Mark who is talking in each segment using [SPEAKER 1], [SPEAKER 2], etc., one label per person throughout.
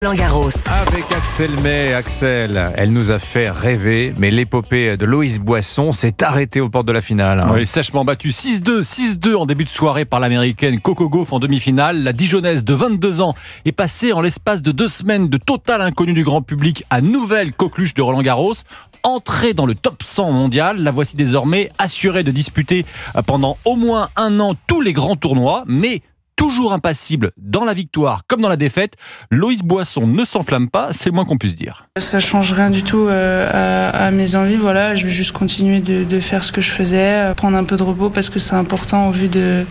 [SPEAKER 1] Roland Garros.
[SPEAKER 2] Avec Axel May. Axel, elle nous a fait rêver, mais l'épopée de Loïs Boisson s'est arrêtée aux portes de la finale.
[SPEAKER 3] Oui, sèchement battue 6-2, 6-2 en début de soirée par l'américaine Coco Gauff en demi-finale. La Dijonnaise de 22 ans est passée en l'espace de 2 semaines de total inconnu du grand public à nouvelle coqueluche de Roland Garros. Entrée dans le top 100 mondial, la voici désormais assurée de disputer pendant au moins un an tous les grands tournois, mais toujours impassible dans la victoire comme dans la défaite, Loïs Boisson ne s'enflamme pas, c'est le moins qu'on puisse dire.
[SPEAKER 4] Ça change rien du tout à mes envies. Voilà, je vais juste continuer de faire ce que je faisais, prendre un peu de repos parce que c'est important au vu des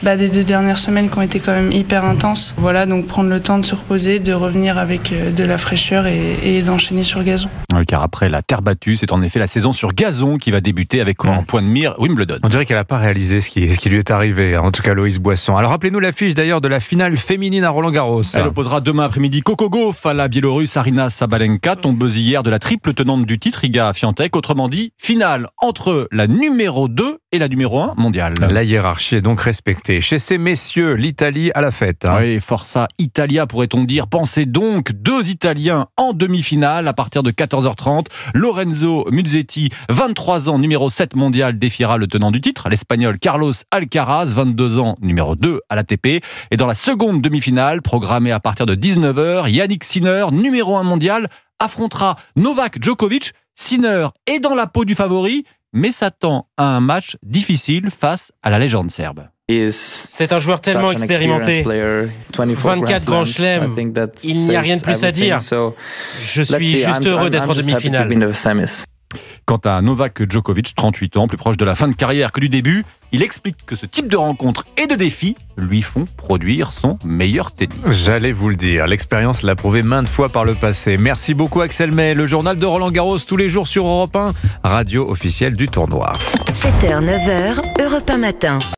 [SPEAKER 4] 2 dernières semaines qui ont été quand même hyper intenses. Voilà, donc prendre le temps de se reposer, de revenir avec de la fraîcheur et d'enchaîner sur le gazon.
[SPEAKER 3] Oui, car après la terre battue, c'est en effet la saison sur gazon qui va débuter avec en point de mire Wimbledon.
[SPEAKER 2] On dirait qu'elle n'a pas réalisé ce qui lui est arrivé, en tout cas Loïs Boisson. Alors rappelez-nous l'affiche d'ailleurs de la finale féminine à Roland Garros.
[SPEAKER 3] Elle opposera demain après-midi Coco Gauff à la Biélorusse Aryna Sabalenka, tombeuse hier de la triple tenante du titre, Iga Swiatek. Autrement dit, finale entre la numéro 2 et la numéro 1 mondiale.
[SPEAKER 2] La hiérarchie est donc respectée. Chez ces messieurs, l'Italie à la fête.
[SPEAKER 3] Oui, Forza Italia pourrait-on dire. Pensez donc 2 Italiens en demi-finale à partir de 14h30. Lorenzo Musetti, 23 ans, numéro 7 mondial, défiera le tenant du titre, l'Espagnol Carlos Alcaraz, 22 ans, numéro 2 à l'ATP. Et dans la seconde demi-finale, programmée à partir de 19h, Yannick Sinner, numéro 1 mondial, affrontera Novak Djokovic. Sinner est dans la peau du favori, mais s'attend à un match difficile face à la légende serbe.
[SPEAKER 5] C'est un joueur tellement expérimenté, 24 grands chelems, il n'y a rien de plus à dire. Je suis juste heureux d'être en demi-finale.
[SPEAKER 3] Quant à Novak Djokovic, 38 ans, plus proche de la fin de carrière que du début, il explique que ce type de rencontres et de défis lui font produire son meilleur tennis.
[SPEAKER 2] J'allais vous le dire, l'expérience l'a prouvé maintes fois par le passé. Merci beaucoup Axel May. Le journal de Roland Garros tous les jours sur Europe 1, radio officielle du tournoi.
[SPEAKER 1] 7h, 9h, Europe 1 matin.